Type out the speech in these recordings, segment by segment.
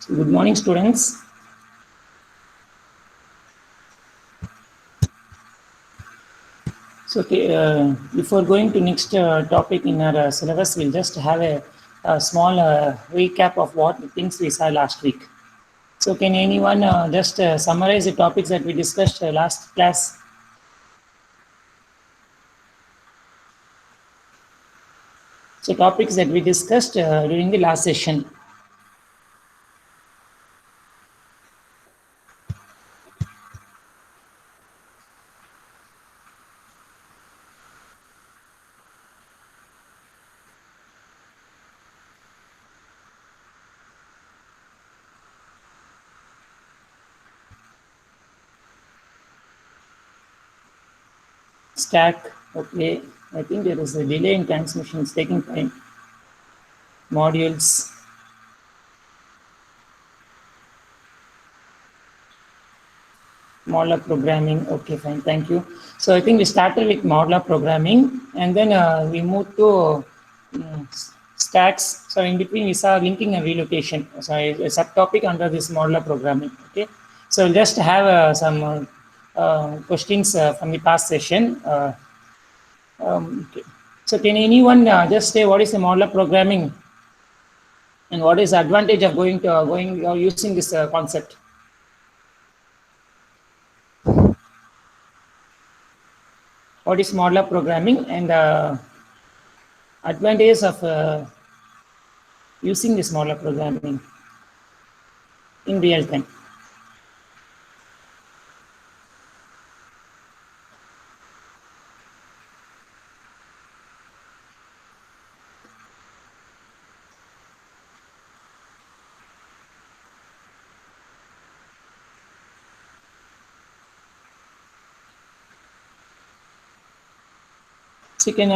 Good morning, students. So, before going to next topic in our syllabus, we'll just have a small recap of what the things we saw last week. So, can anyone just summarize the topics that we discussed last class? So, topics that we discussed during the last session. Stack, okay. I think there is a delay in transmission, it's taking time. Modules, modular programming, okay, fine, thank you. So I think we started with modular programming and then we moved to stacks. So in between we saw linking and relocation. So a subtopic under this modular programming, okay. So we'll just have some questions from the past session. Okay. So can anyone just say what is the modular programming and what is the advantage of going using this concept? What is modular programming and advantages of using this modular programming in real time? So you can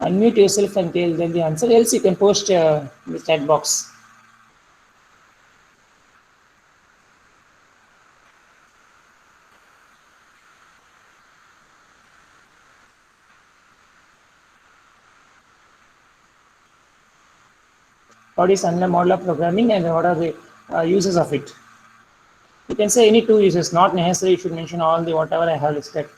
unmute yourself and tell them the answer, else you can post in the chat box. What is under modular programming and what are the uses of it? You can say any two uses, not necessarily you should mention all the whatever I have listed.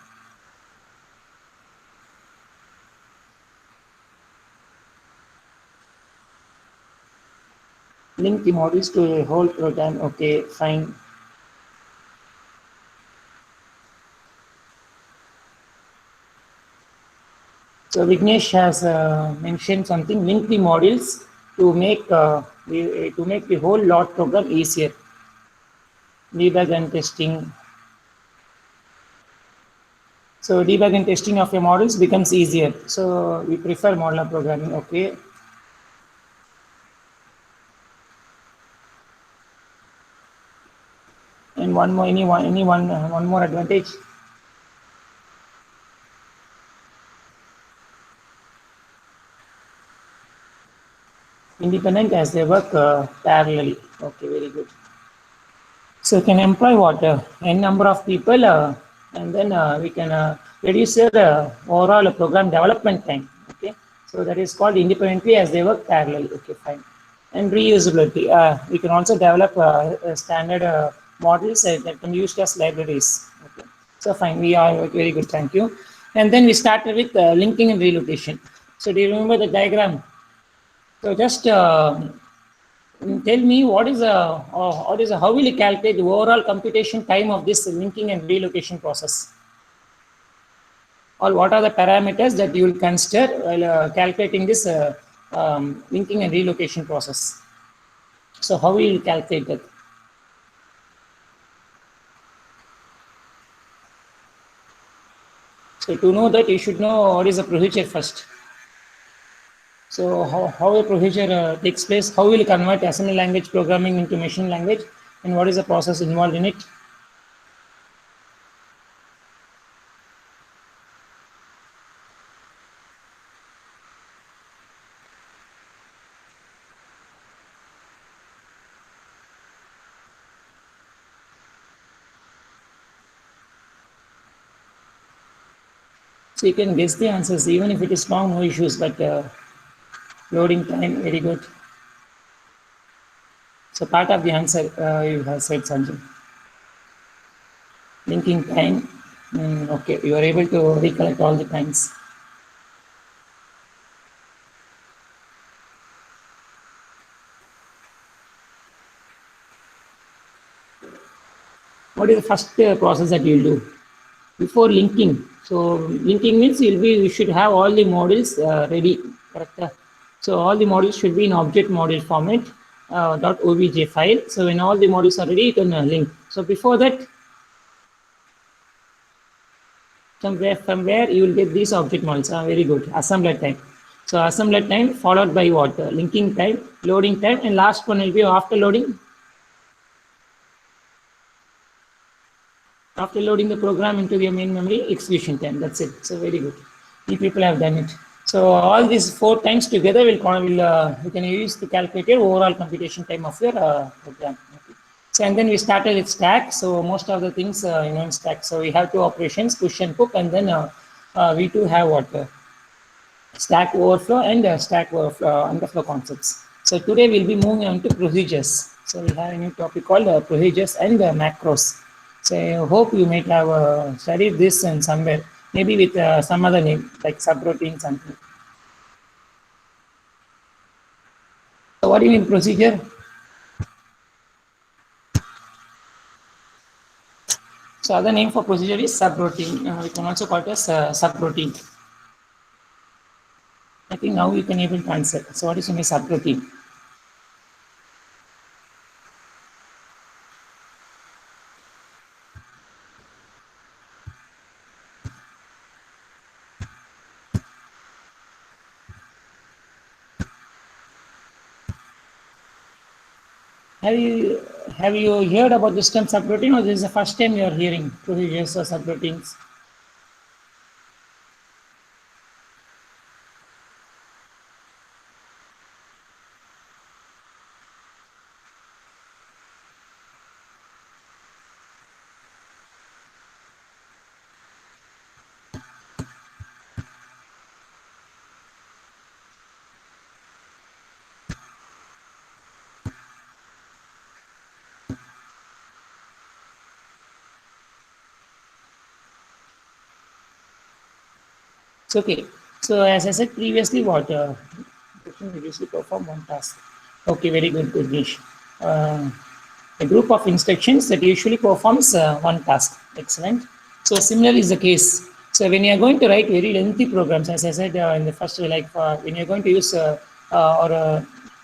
Link the modules to a whole program, okay, fine. So Vignesh has mentioned something, link the modules to make the whole lot program easier. Debug and testing. So debug and testing of your models becomes easier. So we prefer modular programming, okay. And one more, one more advantage. Independent as they work parallelly. Okay, very good. So you can employ what n number of people, and then we can reduce the overall program development time. Okay, so that is called independently as they work parallelly. Okay, fine. And reusability. We can also develop standard models that can be used as libraries. Okay, so fine. We are very good. Thank you. And then we started with linking and relocation. So do you remember the diagram? So just tell me how will you calculate the overall computation time of this linking and relocation process? Or what are the parameters that you will consider while calculating this linking and relocation process? So how will you calculate that? So to know that, you should know what is the procedure first. So how a procedure takes place, how will you convert assembly language programming into machine language, and what is the process involved in it? So you can guess the answers, even if it is long, no issues, but loading time, very good. So part of the answer you have said, Sanjay. Linking time. Okay, you are able to recollect all the times. What is the first process that you'll do before linking? So linking means you should have all the models ready, correct? So all the models should be in object model format, .obj file. So when all the models are ready, you can link. So before that, from where you will get these object models. Very good. Assembler time. So assembler time followed by what? Linking time, loading time, and last one will be after loading. After loading the program into the main memory, execution time. That's it. So very good. You people have done it. So all these 4 times together we can use to calculate your overall computation time of your program. Okay. So and then we started with stack. So most of the things in stack. So we have 2 operations, push and pop, and then we do have what stack overflow and stack overflow underflow concepts. So today we'll be moving on to procedures. So we have a new topic called procedures and macros. So I hope you might have studied this in somewhere, maybe with some other name like subroutine something. So what do you mean procedure? So other name for procedure is subroutine. We can also call it as subroutine. I think now you can able to answer. So what is mean subroutine? Have you heard about this term subroutine, or this is the first time you are hearing procedures or subroutines? It's okay. So as I said previously, what usually perform one task. Okay, very good, Gurnesh. A group of instructions that usually performs one task. Excellent. So similar is the case. So when you are going to write very lengthy programs, as I said in the first, when you're going to use or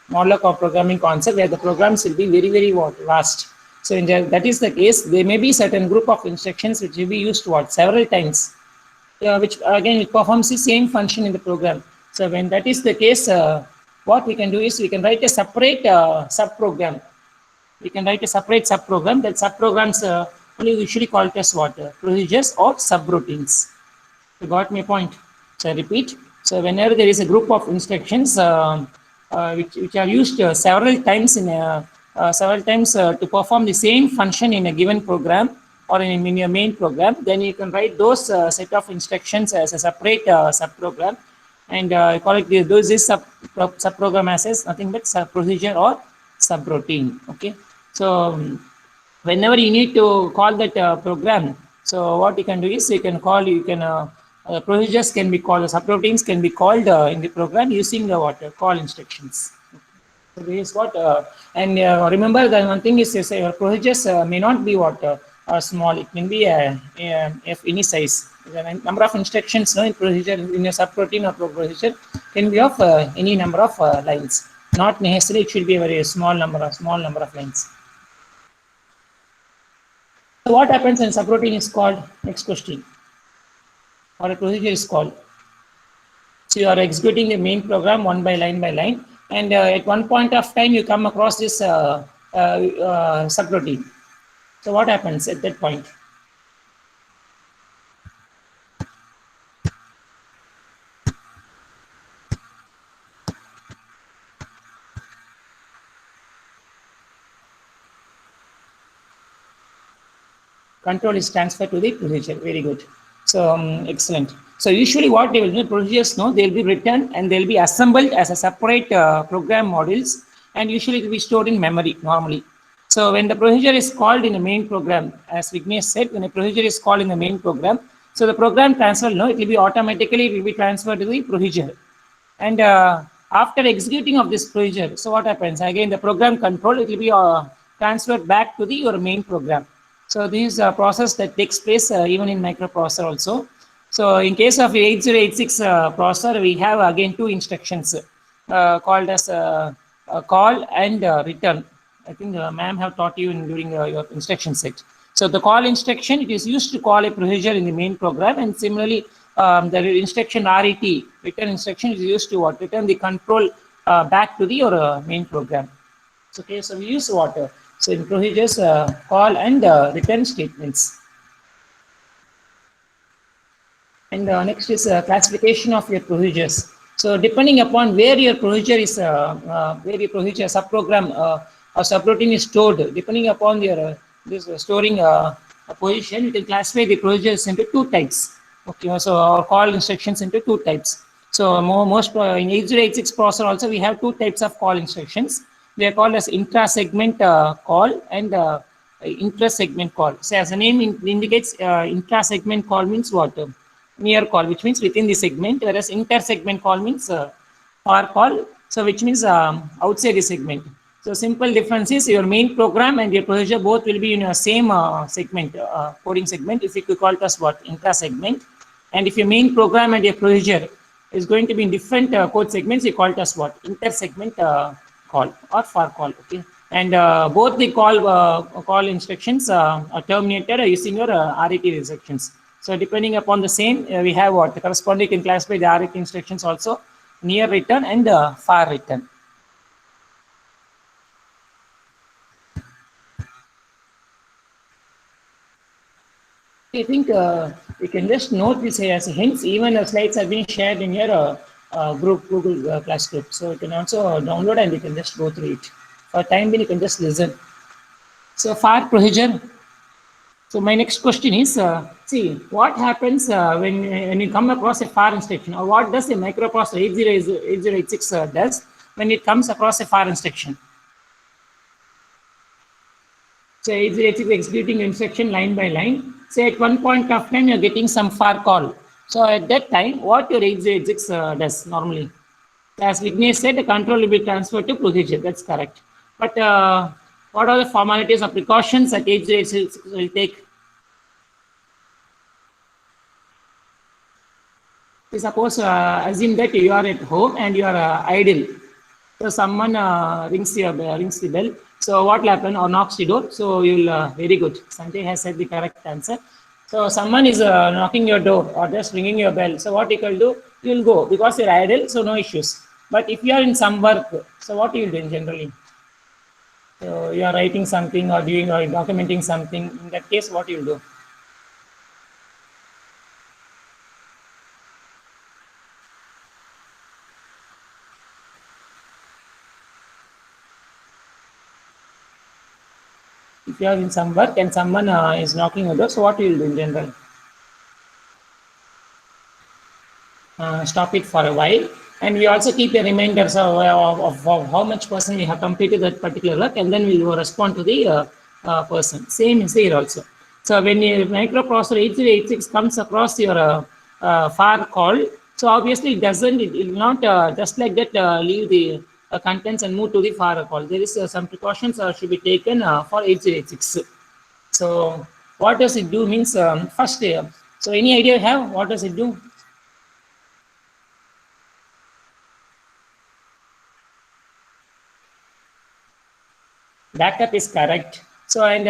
modular programming concept where the programs will be very, very vast. So that is the case. There may be certain group of instructions which will be used several times, which again it performs the same function in the program. So when that is the case, what we can do is we can write a separate subprogram. We can write a separate subprogram. That subprograms only usually called as what? Procedures or subroutines. You got my point? So I repeat. So whenever there is a group of instructions which are used several times to perform the same function in a given program, or in your main program, then you can write those set of instructions as a separate subprogram, and call it this subprogram as nothing but procedure or subroutine. Okay. So whenever you need to call that program, so what you can do is procedures can be called, subroutines can be called in the program using the call instructions. So this is what, and remember that one thing is your procedures may not be small. It can be of any size. The number of instructions in procedure in a subroutine or procedure can be of any number of lines. Not necessarily it should be a very small number of lines. So what happens when subroutine is called? Next question. Or a procedure is called. So you are executing the main program one by line, and at one point of time you come across this subroutine. So what happens at that point? Control is transferred to the procedure. Very good. So excellent. So usually what they will do, procedures, they'll be written and they'll be assembled as a separate program modules, and usually it will be stored in memory normally. So when the procedure is called in the main program, as Vignesh said, when a procedure is called in the main program, so the program transfer, no, it will be automatically, it will be transferred to the procedure. And after executing of this procedure, so what happens? Again, the program control, it will be transferred back to the your main program. So this is a process that takes place even in microprocessor also. So in case of 8086 processor, we have again two instructions called as call and return. I think ma'am have taught you during your instruction set. So the call instruction, it is used to call a procedure in the main program, and similarly the instruction RET, return instruction, is used to what? Return the control back to the your main program. So, okay, so we use what? So in procedures, call and return statements. And next is classification of your procedures. So depending upon where your procedure is, where your procedure subprogram or subroutine is stored, depending upon your this storing position, you can classify the procedures into two types. Okay, so our call instructions into two types. So most in 8086 processor also we have two types of call instructions. They are called as intra-segment call and intra-segment call. So as the name indicates, intra-segment call means what? Near call, which means within the segment, whereas inter-segment call means far call, so which means outside the segment. So simple difference is your main program and your procedure both will be in your same segment, coding segment. If you could call it as what? Intra-segment. And if your main program and your procedure is going to be in different code segments, you call it as what? Inter-segment call or far call. Okay. And both the call instructions are terminated using your RET instructions. So depending upon the same, we have what? The corresponding can classify the RET instructions also, near return and far return. I think you can just note this here as a hint. Even the slides have been shared in your group, Google Class group. So you can also download and you can just go through it. For time being, you can just listen. So far procedure. So my next question is, see, what happens when you come across a far instruction, or what does a microprocessor 8086 does when it comes across a far instruction? So 8086 executing instruction line by line. Say at one point of time, you're getting some far call. So at that time, what your 8086 does normally? As Vignesh said, the control will be transferred to procedure. That's correct. But what are the formalities or precautions that 8086 will take? Suppose assume that you are at home and you are idle. So someone rings the bell. So what will happen, or knocks the door? So you'll very good. Sanjay has said the correct answer. So someone is knocking your door or just ringing your bell. So what you will do? You'll go because you're idle, so no issues. But if you are in some work, so what you will do generally? So you are writing something or doing or documenting something. In that case, what you will do? If you are in some work and someone is knocking your door, so what you will do in general? Stop it for a while, and we also keep a reminders of how much person we have completed that particular work, and then we will respond to the person. Same is here also. So when your microprocessor 8086 comes across your far call, so obviously it will not just like that leave the contents and move to the far call. There is some precautions should be taken for 8086. So what does it do means first, so any idea you have what does it do? Backup is correct. So and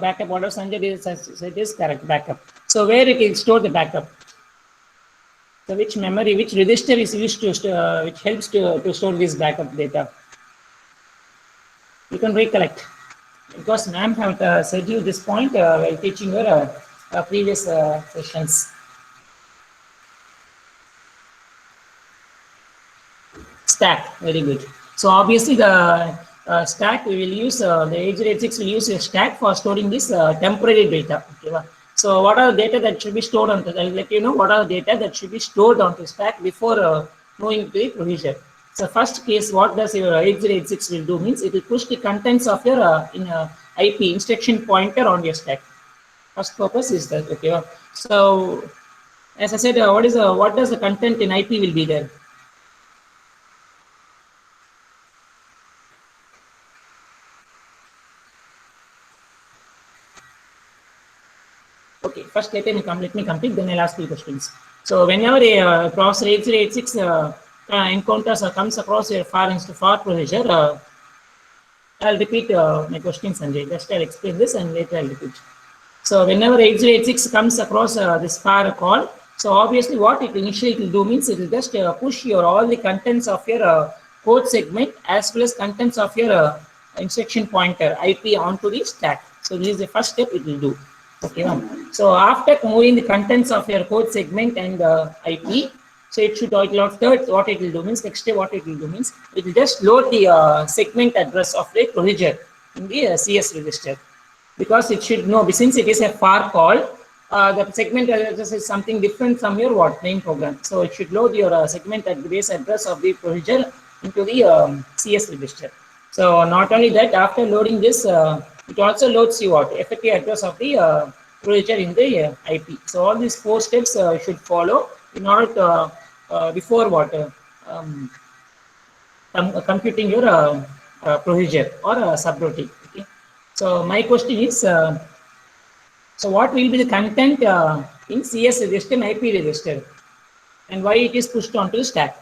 backup, what was Sanjay said is correct, backup. So where it will store the backup? So which memory, which register is used to which helps to store this backup data? You can recollect, because ma'am have said you this point while teaching your previous sessions. Stack, very good. So obviously the stack we will use, the 8086 will use a stack for storing this temporary data. Okay. So what are the data that should be stored on? I'll let you know what are the data that should be stored on the stack before moving to the procedure. So first case, what does your 8086 will do means it will push the contents of your IP instruction pointer on your stack. First purpose is that, okay. So as I said, what does the content in IP will be there? Okay, first let me complete, then I'll ask you questions. So whenever a processor 8086 encounters or comes across a far procedure, I'll repeat my question, Sanjay. Just I'll explain this and later I'll repeat. So whenever 8086 comes across this far call, so obviously what it initially will do means it will just push your all the contents of your code segment as well as contents of your instruction pointer IP onto the stack. So this is the first step it will do. Okay. So after moving the contents of your code segment and IP, so it should third what it will do means next step what it will do means it will just load the segment address of the procedure in the CS register, because it should know since it is a far call, the segment address is something different from your main program. So it should load your segment base address of the procedure into the CS register. So not only that, after loading this, it also loads you effective address of the procedure in the IP. So all these 4 steps should follow in order to before computing your procedure or subroutine. Okay. So my question is, so what will be the content in CS register and IP register, and why it is pushed onto the stack?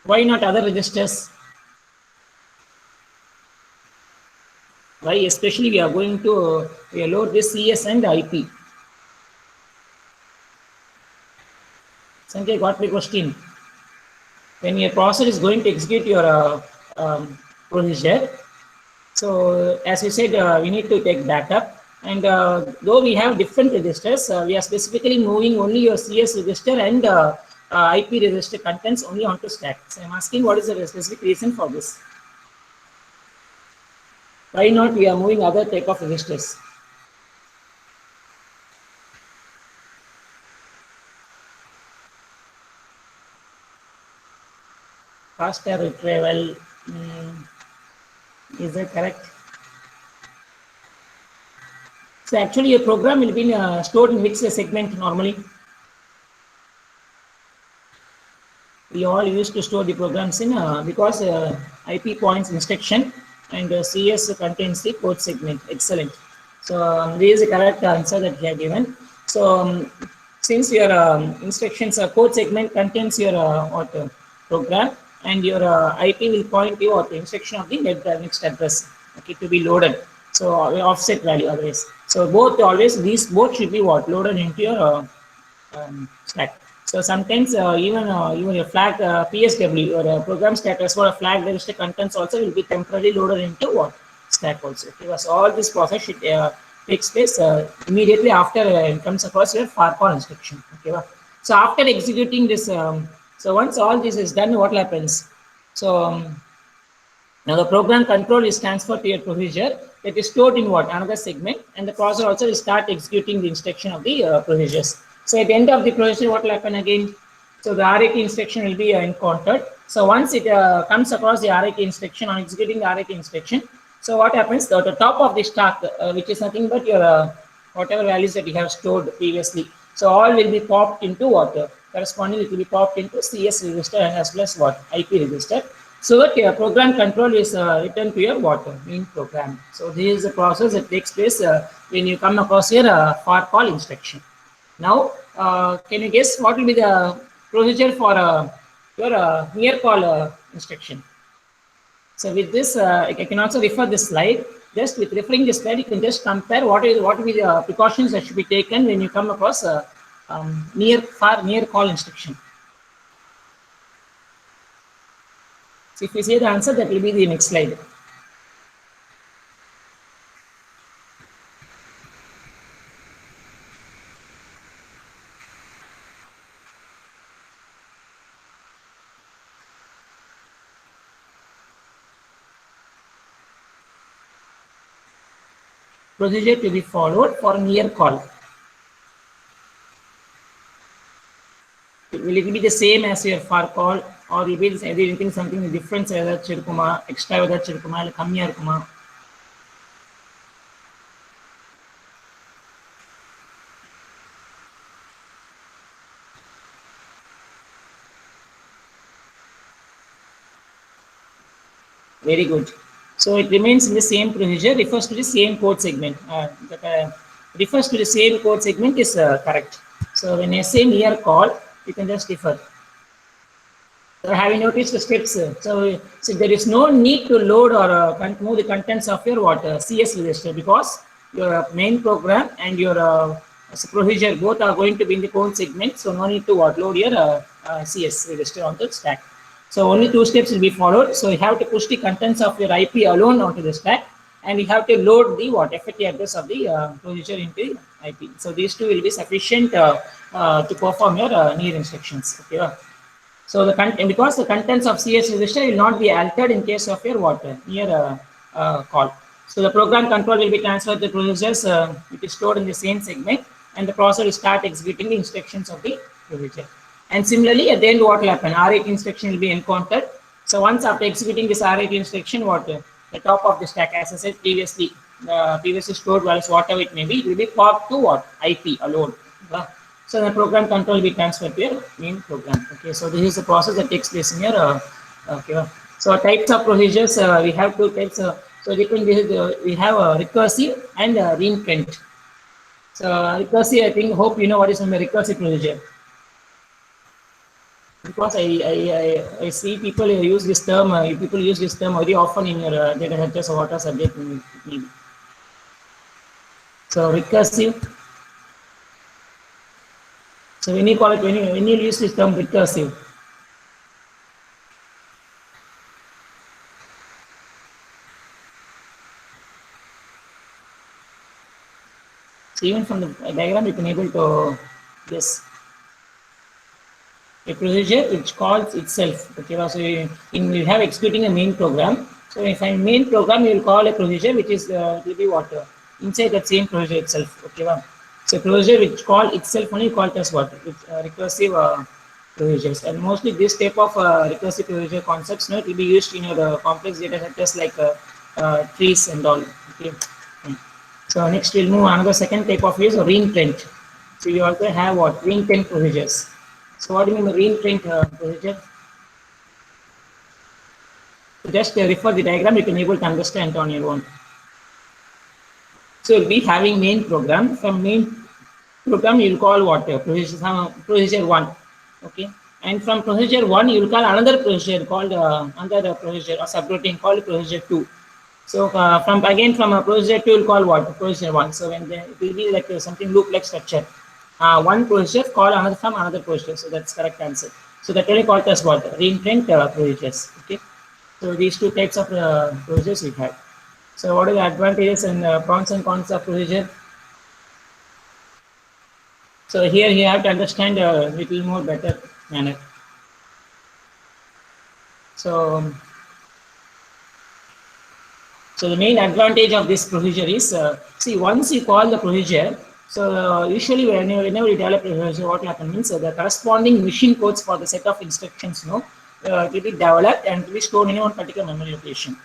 Why not other registers? Why especially we are going to load this CS and IP? Sanjay, got my question? When your processor is going to execute your procedure, so as you said, we need to take backup. And though we have different registers, we are specifically moving only your CS register and IP register contents only onto stack. So I'm asking what is the specific reason for this? Why not we are moving other type of registers? Faster retrieval, is that correct? So actually a program will be stored in which segment normally? We all used to store the programs in because IP points instruction and CS contains the code segment. Excellent. So this is the correct answer that we have given. So since your instructions code segment contains your program, and your IP will point you at the instruction of the next address, okay, to be loaded. So offset value always. So these both should be loaded into your stack. So sometimes even a flag PSW or a program status or a flag register contents also will be temporarily loaded into stack also. Okay, so all this process should takes place immediately after it comes across your far call instruction. Okay, so after executing this, so once all this is done, what happens? So now the program control is transferred to your procedure that is stored in another segment, and the processor also will start executing the instruction of the procedures. So at the end of the procedure, what will happen again? So the RAT instruction will be encountered. So once it comes across the RAT instruction on executing the RAT instruction, so what happens? The top of the stack, which is nothing but your whatever values that you have stored previously, so all will be popped into corresponding it will be popped into CS register and as well as IP register. So that your program control is returned to your main program. So this is a process that takes place when you come across your far call instruction. Now, can you guess what will be the procedure for your near call instruction? So with this, I can also refer this slide. Just with referring this slide, you can just compare what will be the precautions that should be taken when you come across near call instruction. So if you see the answer, that will be the next slide. Procedure to be followed for near call. Will it be the same as your far call? or you be anything something difference ஏதாச்சும் இருக்குமா, extra ஏதாச்சும் இருக்குமா, இல்லை கம்மியா இருக்குமா? Very good. So it remains in the same procedure, refers to the same code segment. Refers to the same code segment is correct. So when I say near call, you can just refer. So have you noticed the steps? So there is no need to load or move the contents of your CS register, because your main program and your procedure both are going to be in the code segment. So no need to load your CS register on the stack. So only two steps will be followed. So you have to push the contents of your IP alone onto the stack, and you have to load the FAT address of the procedure into the IP. So these two will be sufficient to perform your near instructions. Okay. So because the contents of CS register will not be altered in case of your near call. So the program control will be transferred to procedures which is stored in the same segment, and the processor will start executing the instructions of the procedure. And similarly, at the end, what will happen? R8 instruction will be encountered. So once after executing this R8 instruction, the top of the stack, as I said previously, previously stored values, whatever it may be, it will be popped to IP alone. So the program control will be transferred to your main program. Okay, so this is the process that takes place in your okay. So types of procedures, we have two types. So we have recursive and reintent. So recursive, I think, hope you know what is a recursive procedure, because I see people use this term. People use this term very often in your data centers or water subject. So recursive. So when you call it, when you use this term recursive, so even from the diagram, you can able to guess. A procedure which calls itself. Okay, so you have executing a main program. So if I main program, you will call a procedure which is will be inside that same procedure itself. Okay, so procedure which call itself only called as recursive procedures. And mostly this type of recursive procedure concepts, it will be used in your complex data centers like trees and all. Okay. So next we'll move another second type of is reintent. So you also have reintent procedures. So what do you mean by reintent procedure? Just refer the diagram, you can able to understand on your own. So you'll be having main program. From main program, you'll call procedure 1. Okay. And from procedure 1, you'll call another procedure called another procedure or subroutine called procedure 2. So from a procedure 2, you'll call procedure 1. So when it will be like something loop like structure. One procedure call another from another procedure. So that's correct answer. So that really called as reintent procedures. Okay. So these two types of procedures we have. So what are the advantages and pros and cons of procedure? So here you have to understand a little more better manner. So the main advantage of this procedure is, see, once you call the procedure, so usually whenever you develop a procedure, what happens means the corresponding machine codes for the set of instructions, it will be developed and will be stored in one particular memory location.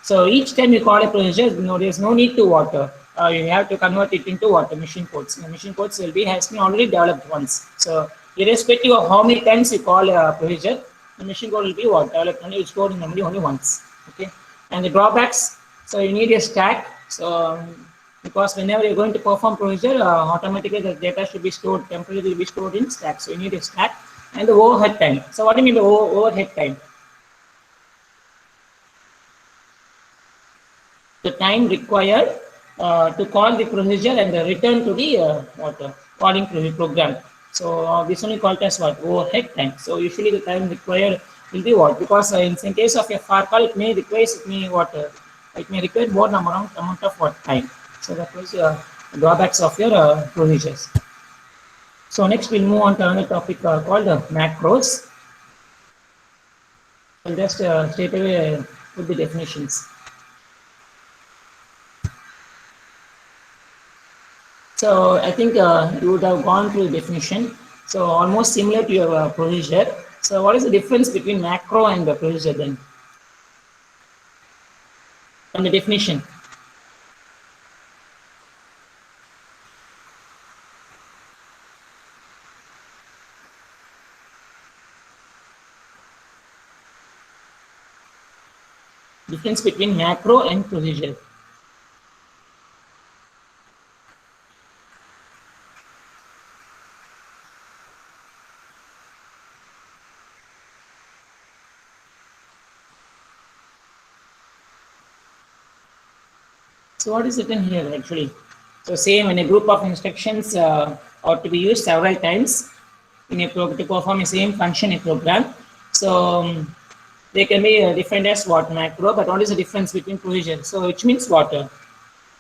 So each time you call a procedure, there is no need to you have to convert it into machine codes. The machine codes has been already developed once. So irrespective of how many times you call a procedure, the machine code will be developed only, stored in memory only once. Okay. And the drawbacks, so you need a stack. So because whenever you're going to perform procedure, automatically the data should be stored, temporarily be stored in stack. So you need a stack. And the overhead time. So what do you mean by overhead time? The time required to call the procedure and return to the calling program. So this only called as overhead time. So usually the time required will be because in case of a far call, it may require more amount of time. So that was drawbacks of your procedures. So next we'll move on to another topic called macros. I'll just straight away put the definitions. So I think you would have gone through the definition. So almost similar to your procedure. So what is the difference between macro and the procedure then? From the definition. Difference between macro and procedure. So what is written here actually? So same in a group of instructions are to be used several times in a to perform the same function in program. So they can be defined as what macro, but what is the difference between procedure? So which means what?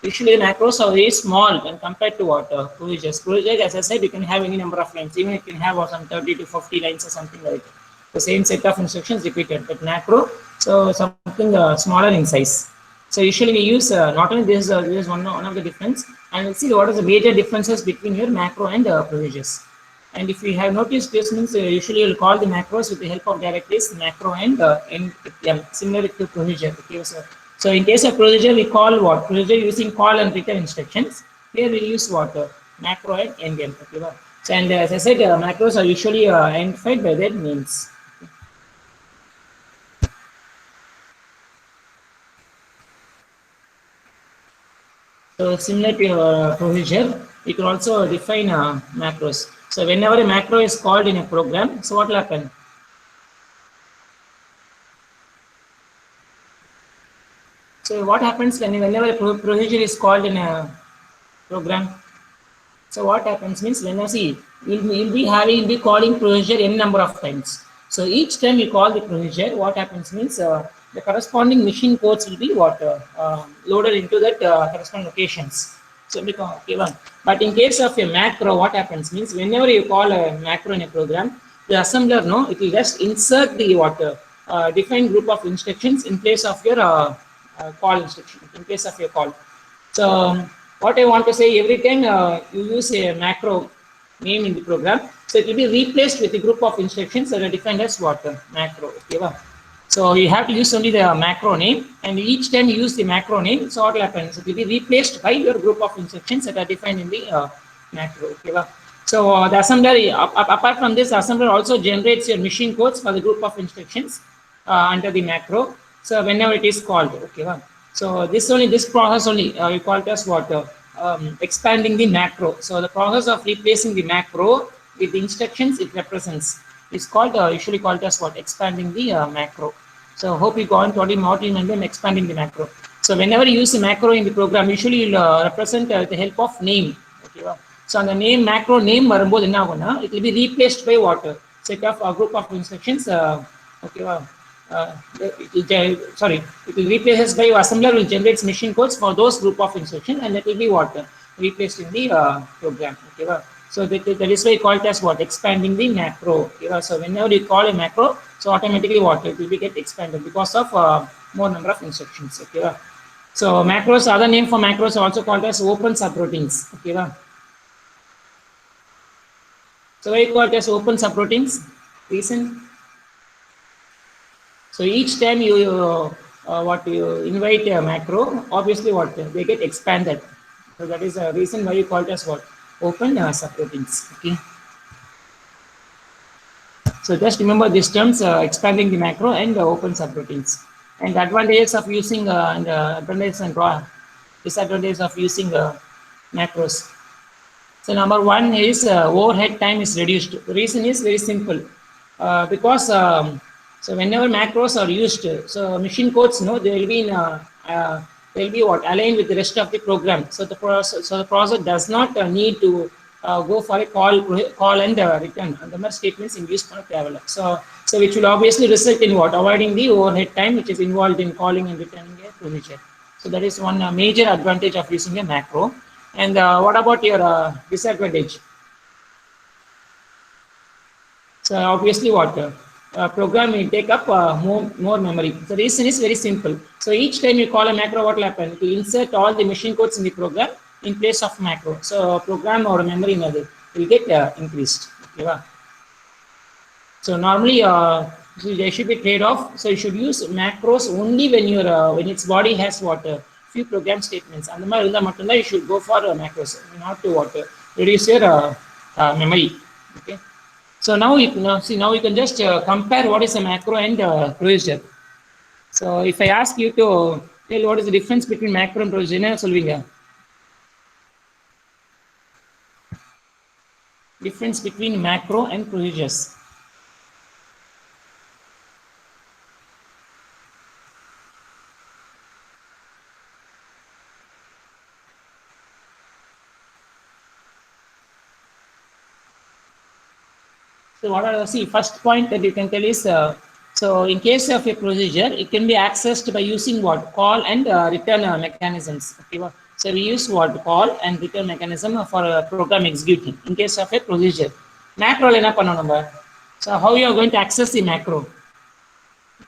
Usually macros are very small when compared to what procedures. Procedure, as I said, you can have any number of lines. Even you can have some 30 to 50 lines or something like that. The same set of instructions repeated. But macro, so something smaller in size. So usually we use not only this is one of the difference, and we'll see what are the major differences between your macro and procedures. And if you have noticed, this means usually you'll call the macros with the help of directories, macro and similar to procedure. Okay, so in case of procedure, we call what? Procedure using call and return instructions. Here we use what? Macro and endgame. Okay, so and as I said, macros are usually identified by their names. So similar to procedure, you can also define macros. So whenever a macro is called in a program, so what will happen? So what happens whenever a procedure is called in a program? So what happens means whenever see you'll be calling procedure n number of times. So each time you call the procedure, what happens means the corresponding machine codes will be what loaded into that corresponding locations. So because okay, one. But in case of a macro, what happens means whenever you call a macro in a program, the assembler no, it will just insert the what defined group of instructions in place of your call instruction. In place of your call. So what I want to say, every time you use a macro name in the program, so it will be replaced with a group of instructions that are defined as what? Macro. Okay, well. So you have to use only the macro name, and each time you use the macro name, so what happens? It will be replaced by your group of instructions that are defined in the macro. Okay, well. So the assembler, apart from this, the assembler also generates your machine codes for the group of instructions under the macro. So whenever it is called, okay, well. So this process only you call it as what expanding the macro. So the process of replacing the macro with the instructions it represents is called usually called as what expanding the macro. So hope you got what you and then expanding the macro. So whenever you use a macro in the program, usually you'll represent the help of name. Okay, well. So on the name macro name வரும்போது என்ன ஆகும்னா it will be replaced by what set of a group of instructions. Okay, well. It will replaces by assembler will generate machine codes for those group of instructions, and that will be what replaced in the program. Okay, well. So that is why we call it as what expanding the macro. Okay, well. So whenever you call a macro, so automatically what it will be get expanded because of more number of instructions. Okay, well. So macros, other name for macros are also called as open subroutines. Okay, well. So why call it as open subroutines? Reason. So each time you invite a macro, obviously what they get expanded. So that is a reason why you call it as what open subroutines. Okay. So just remember these terms: expanding the macro and open subroutines. And the advantages of using and advantages and disadvantages of using macros. So number one is overhead time is reduced. The reason is very simple, because so whenever macros are used, so machine codes they will be in they'll be what aligned with the rest of the program. So the process does not need to go for a call and return. And the mere statements induced for traveler. So which will obviously result in what avoiding the overhead time which is involved in calling and returning a procedure. So that is one major advantage of using a macro. And what about your disadvantage? So obviously what program will take up more memory. The reason is very simple. So each time you call a macro, what will happen? It will insert all the machine codes in the program in place of macro. So program or memory will get increased. Okay, wow. So normally, so there should be trade-off. So you should use macros only when your when its body has what few program statements. And the you should go for macros, not to what reduce your memory. Okay. So now you see now you can just compare what is a macro and procedure. So if I ask you to tell what is the difference between macro and procedure, solving difference between macro and procedures. So what are the see first point that you can tell is so in case of a procedure, it can be accessed by using what call and return mechanisms. Okay, so we use what call and return mechanism for a program executing. In case of a procedure, macro number. So how you are going to access the macro?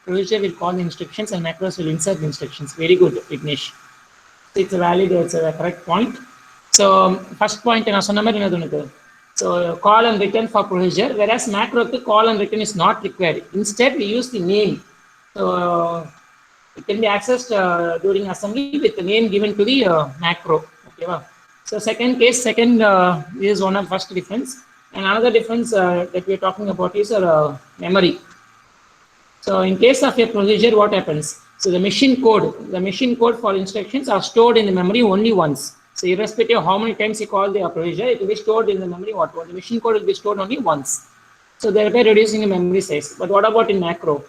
Procedure will call the instructions and macros will insert the instructions. Very good, Vignesh. It's a valid, it's a correct point. So first point, so call and return for procedure, whereas macro call and return is not required. Instead, we use the name. So it can be accessed during assembly with the name given to the macro. Okay, wow. So second case, is one of first difference. And another difference that we are talking about is memory. So in case of a procedure, what happens? So the machine code for instructions are stored in the memory only once. So irrespective of how many times you call the procedure, it will be stored in the memory. What the machine code will be stored only once. So thereby reducing the memory size. But what about in macro?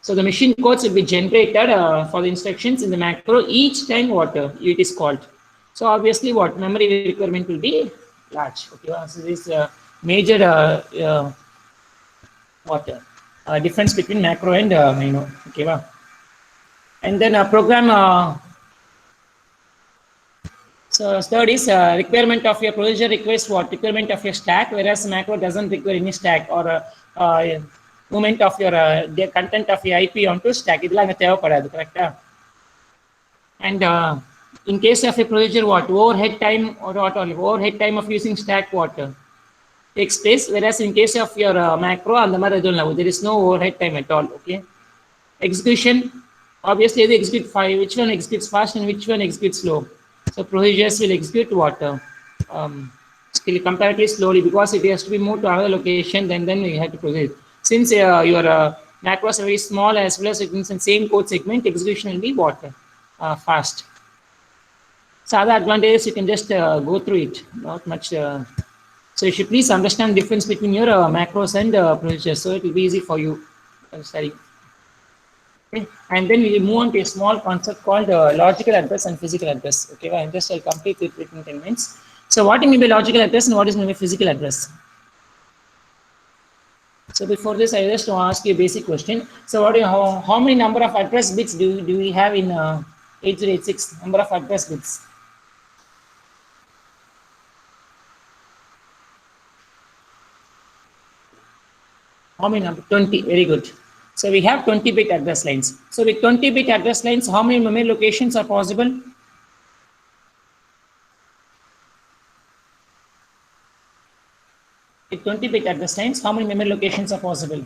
So the machine codes will be generated for the instructions in the macro each time what it is called. So obviously what memory requirement will be large. Okay, so this major difference between macro and okay, wow. And then a program. So third is requirement of your procedure requires what requirement of your stack, whereas macro doesn't require any stack or movement of your the content of your IP onto stack. Correct? And in case of a procedure, what overhead time or what overhead time of using stack water takes place, whereas in case of your macro and the there is no overhead time at all. Okay. Execution, obviously they execute which one executes fast and which one executes slow. So procedures will execute what comparatively slowly because it has to be moved to another location, then you have to proceed. Since your macros are very small as well as it means in same code segment, execution will be what fast. So other advantages you can just go through it, not much. So you should please understand the difference between your macros and procedures, so it will be easy for you study. Okay. And then we move on to a small concept called logical address and physical address. Okay, well, I'll complete it within 10 minutes. So what is maybe logical address and what is maybe physical address? So before this, I just want to ask you a basic question. So what how many number of address bits do we have in 8086 number of address bits? How many number? 20. Very good. So we have 20-bit address lines. So with 20-bit address lines, how many memory locations are possible? With 20-bit address lines, how many memory locations are possible?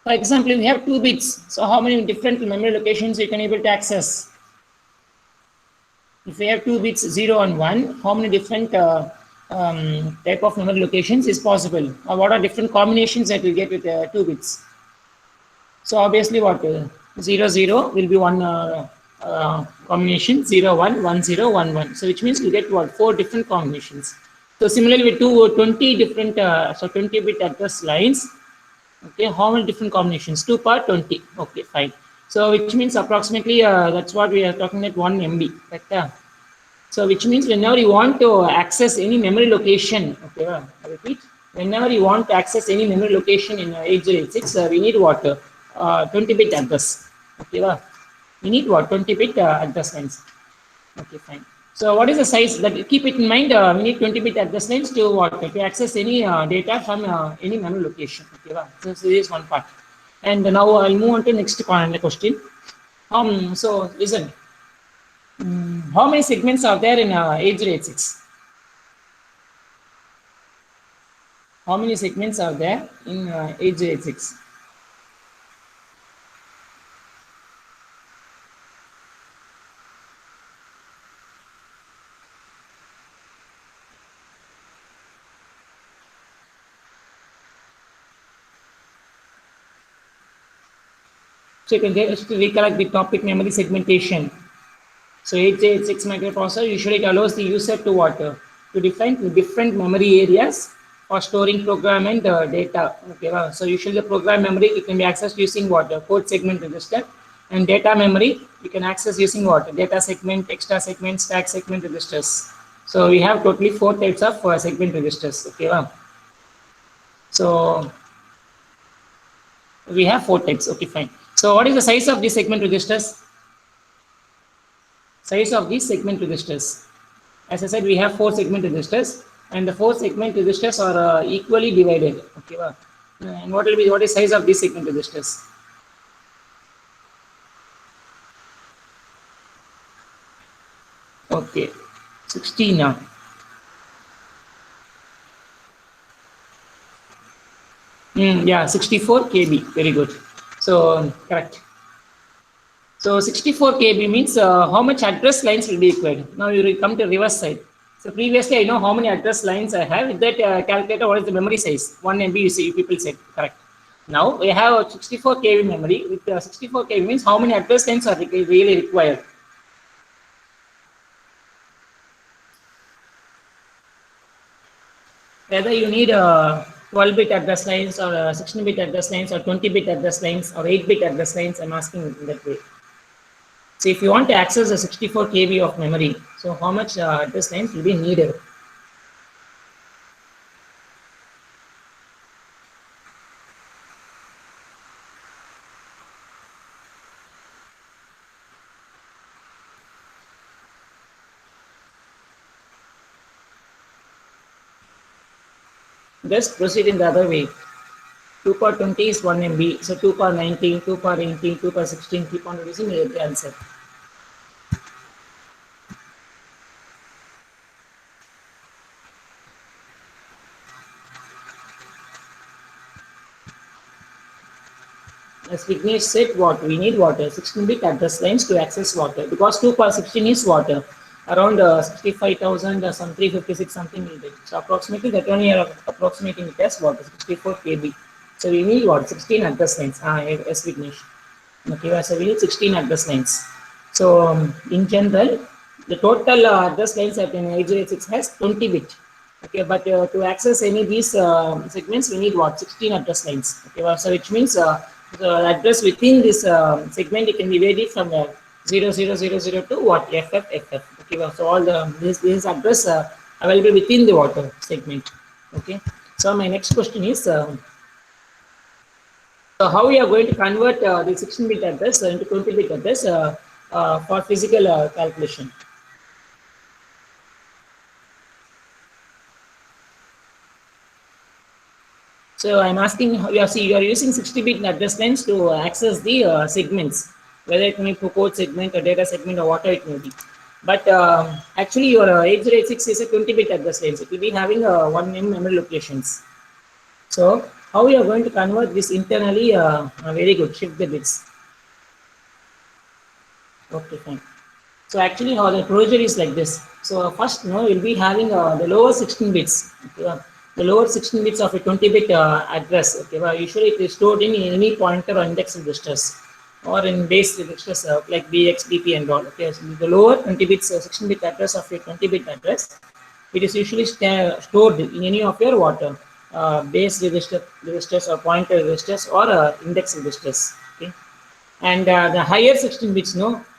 For example, we have 2 bits. So how many different memory locations you can able to access? If we have 2 bits, 0 and 1, how many different type of memory locations is possible? Or what are different combinations that we get with 2 bits? So obviously what 0, 0 will be one combination, 0, 1, 1, 0, 1, 1. So which means we get what 4 different combinations. So similarly with 20 different, so 20-bit address lines, okay, how many different combinations? 2 per 20. Okay, fine. So which means approximately that's what we are talking at 1 MB. Right? So which means whenever you want to access any memory location, okay, I repeat, whenever you want to access any memory location in 8086, we need what 20-bit address. Okay, we need what 20-bit address lines. Okay, fine. So what is the size? That keep it in mind. We need 20-bit address lines to what to access any data from any memory location. Okay, so this is one part. And now I'll move on to next question. So listen, how many segments are there in 8086? How many segments are there in 8086? So you can just recollect the topic memory segmentation. So 8086 microprocessor usually it allows the user to what? To define the different memory areas for storing program and data. Okay, so usually the program memory it can be accessed using what? Code segment register, and data memory you can access using what? Data segment, extra segment, stack segment registers. So we have totally 4 types of segment registers. Okay, so we have 4 types. Okay, fine. So what is the size of these segment registers? Size of these segment registers. As I said, we have 4 segment registers, and the 4 segment registers are equally divided. Okay, and what is size of these segment registers? Okay, 16 now. Yeah, 64 KB. Very good. So correct. So 64 KB means how much address lines will be required. Now you will come to reverse side. So previously I know how many address lines I have. With that calculator, what is the memory size? 1 MB you see, people said, correct. Now we have a 64 KB memory. With 64 KB means how many address lines are really required? Whether you need 12-bit address lines or 16-bit address lines or 20-bit address lines or 8-bit address lines, I'm asking in that way. So if you want to access a 64 KB of memory, so how much address lines will be needed? Just proceed in the other way. 2 power 20 is 1 MB. So 2 power 19, 2 power 18, 2 power 16, keep on reducing, you get the answer. As Vignesh said, what we need water 16-bit address lines to access water because 2 power 16 is water around 65,000 some 356 something will be. So approximately that only are approximating it as water 64 KB. So we need what 16 address lines. Yes, Vignesh. Okay, so we need 16 address lines. So in general, the total address lines at an 8086 has 20 bit. Okay, but to access any of these segments, we need what 16 address lines. Okay, so which means the address within this segment it can be varied from 00000 to what FFFF. Okay, so all the this address available within the water segment. Okay, so my next question is. So how we are going to convert the 16-bit address into 20-bit address for physical calculation? So I'm asking, you are using 60-bit address lines to access the segments, whether it may be code segment or data segment or whatever it may be. But actually your 8086 is a 20-bit address lines. It will be having 1 M memory locations. So how we are going to convert this internally? Very good. Shift the bits. Okay, fine. So actually, how the procedure is like this. So first, we'll be having the lower 16 bits. Okay, the lower 16 bits of a 20-bit address. Okay, well, usually it is stored in any pointer or index registers or in base registers like BX, BP, and all. Okay, so the lower 20 bits, 16-bit address of a 20-bit address, it is usually stored in any of your water base registers or pointer registers or index registers. Okay, and the higher 16 bits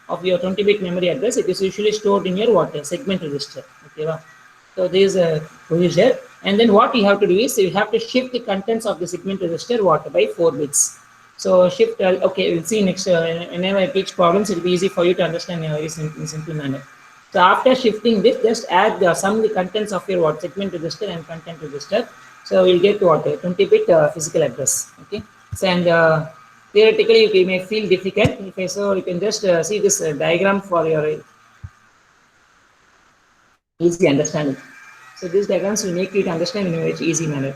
of your 20-bit memory address, it is usually stored in your water segment register. Okay, so there is a procedure, and then what you have to do is you have to shift the contents of the segment register water by 4 bits. So shift. Okay, we'll see next. Whenever I teach problems, it will be easy for you to understand in a very simple manner. So after shifting this, just add sum the contents of your what segment register and content register. So we'll get what 20-bit physical address. Okay, so and theoretically it may feel difficult. Okay, so you can just see this diagram for your easy understanding. So these diagrams will make you to understand in a very easy manner.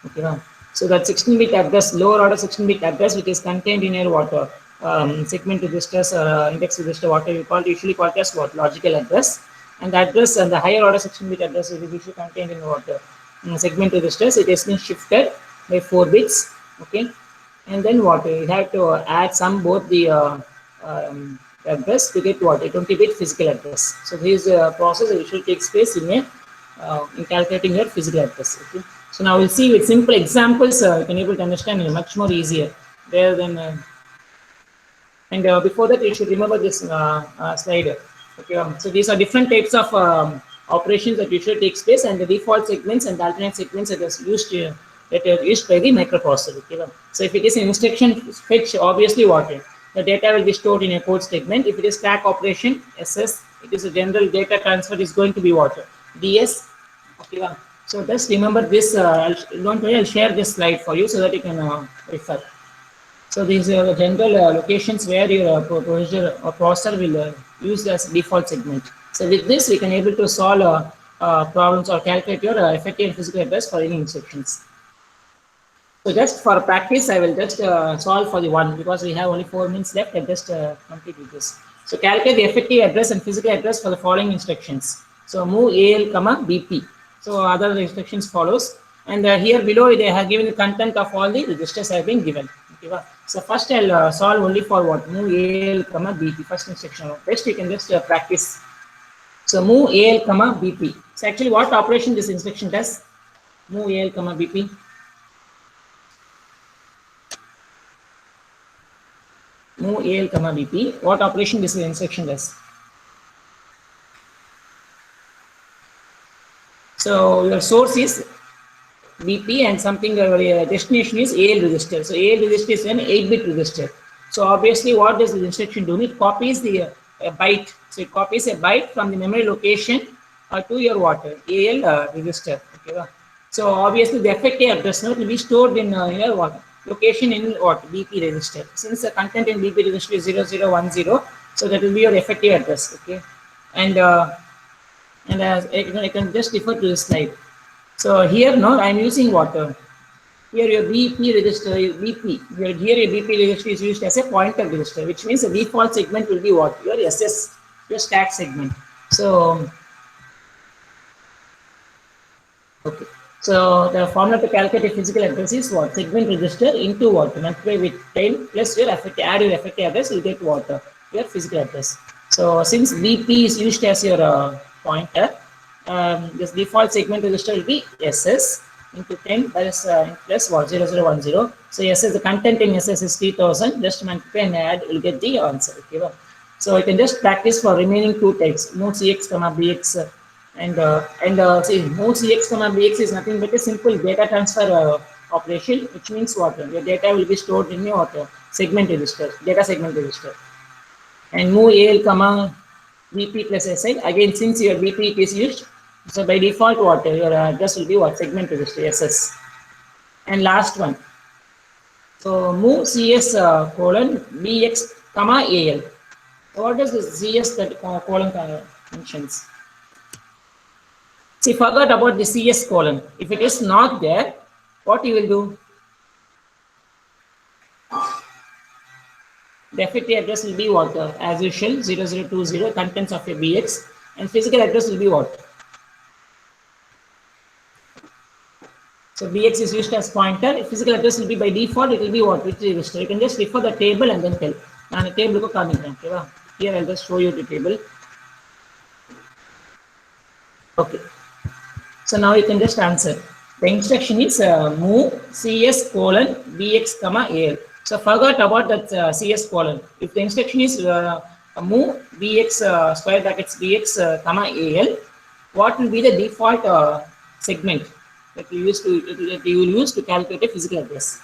Okay, now, so that 16-bit address, lower order 16-bit address, which is contained in your what segment registers or index register, whatever you call it, usually called as what logical address, and the address and the higher order 16-bit address is usually contained in what segment registers. It has been shifted by 4 bits. Okay, and then what you have to add some both the address to get what a 20-bit physical address. So this process usually takes place in calculating your physical address. Okay. So now we'll see with simple examples you can able to understand it much more easier rather than and before that you should remember this slide. Okay, so these are different types of operations that usually takes place, and the default segments and the alternate segments that is used that are used by the microprocessor. Okay, so if it is an instruction fetch, obviously what the data will be stored in a code segment. If it is stack operation, SS, it is a general data transfer is going to be what DS. Okay, so just remember this. Don't worry, I'll share this slide for you so that you can refer. So these are the general locations where your processor will use as default segment. So with this, we can able to solve problems or calculate your effective physical address for any instructions. So just for practice, I will just solve for the one because we have only 4 minutes left. I'll just complete with this. So calculate the effective address and physical address for the following instructions. So move AL, BP. So other instructions follows. And here below they have given the content of all the registers have been given. Okay, so first I'll solve only for what move AL, BP, first instruction. Rest you can just practice. So move AL, BP. So actually what operation this instruction does? Move AL, BP. Move AL, BP. What operation this instruction does? So your source is BP and something destination is AL register. So AL register is an 8-bit register. So obviously what does the instruction do? It copies the byte. So it copies a byte from the memory location to your AL register. Okay. So obviously the effective address will be stored in your location in BP register. Since the content in BP register is 0010, so that will be your effective address. Okay. And I can just refer to this slide. So here now I am using water. Here your BP register is BP. Here your BP register is used as a pointer register, which means the default segment will be what? Your SS, your stack segment. So okay. So the formula to calculate a physical address is what? Segment register into what? Multiply with 10 plus your effective, add your effective address, you get what? Your physical address. So since BP is used as your pointer, this default segment register will be SS into 10 plus what? 0010. So SS, the content in SS is 3000. Just multiply and add, you'll get the answer. Okay. So you can just practice for remaining two types, move CX, BX. And see, move CX, BX is nothing but a simple data transfer operation, which means what? Your data will be stored in your segment register, data segment register. And move AL, BP plus SI. Again, since your BP is used, so by default, what your address will be what? Segment register, SS. And last one. So move CS BX, AL. So what does this CS that colon mentions? See, forgot about the CS colon. If it is not there, what you will do? The effective address will be what? As usual, 0020, contents of a BX, and physical address will be what? So BX is used as pointer. Physical address will be by default, it will be what? Which register? You can just refer the table and then tell. And the table will come in. Okay, here I'll just show you the table. Okay. So now you can just answer. The instruction is move CS colon BX, AL. So forgot about that CS colon. If the instruction is move BX square brackets BX, AL, what will be the default segment that you will use to calculate a physical address?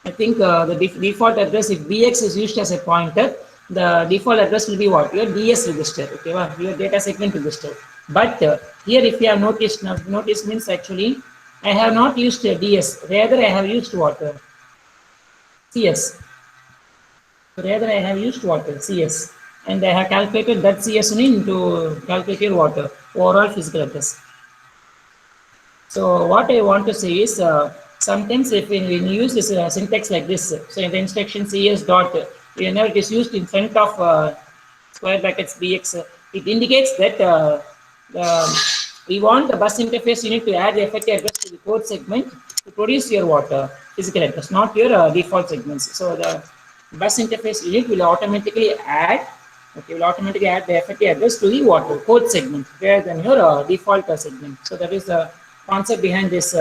I think the default address, if BX is used as a pointer, the default address will be what? Your DS register, okay, well, your data segment register. But here, if you have noticed, now notice means actually, I have not used DS, rather I have used what? CS. Rather, I have used what? CS. And I have calculated that CS only to calculate your what? Overall physical address. So what I want to say is, sometimes if when you use this syntax like this, so in the instruction CS dot, whenever it is used in front of square brackets bx, it indicates that we want the bus interface unit to add the effective address to the code segment to produce your what physical address, not your default segments. So the bus interface unit will automatically add, okay, will automatically add the effective address to the what code segment rather than your default segment. So that is the concept behind this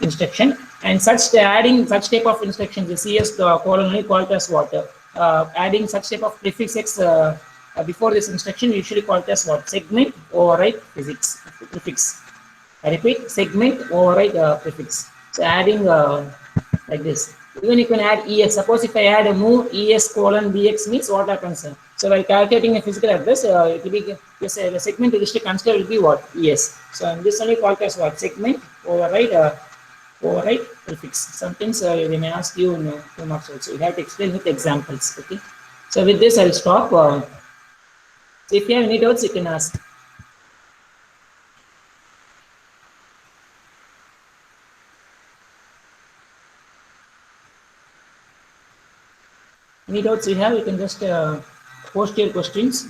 instruction. And such adding such type of instructions, the CS colon only called as what? Adding such type of prefix X before this instruction, usually called as what? Segment override prefix. I repeat, segment override prefix. So adding like this. Even you can add EX. Suppose if I add a move ES colon BX means what happens? So while calculating a physical address, it will be the segment register considered will be what? ES. So this only called as what? Segment override prefix. Sometimes they may ask you in 2 marks also. You have to explain with examples. Okay. So with this, I'll stop. So if you have any doubts, you can ask. Any doubts you have, you can just post your questions.